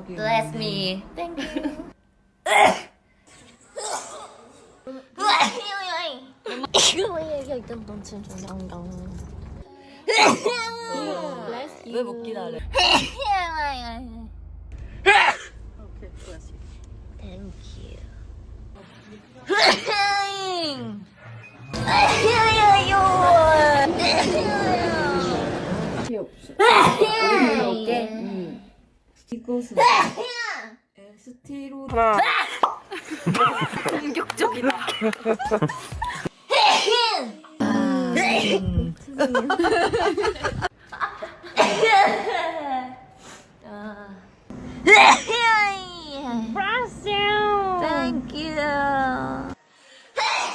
Bless me. Thank you. 왜 못 기다려? Thank you. 이것은 에스티로 공격적이다.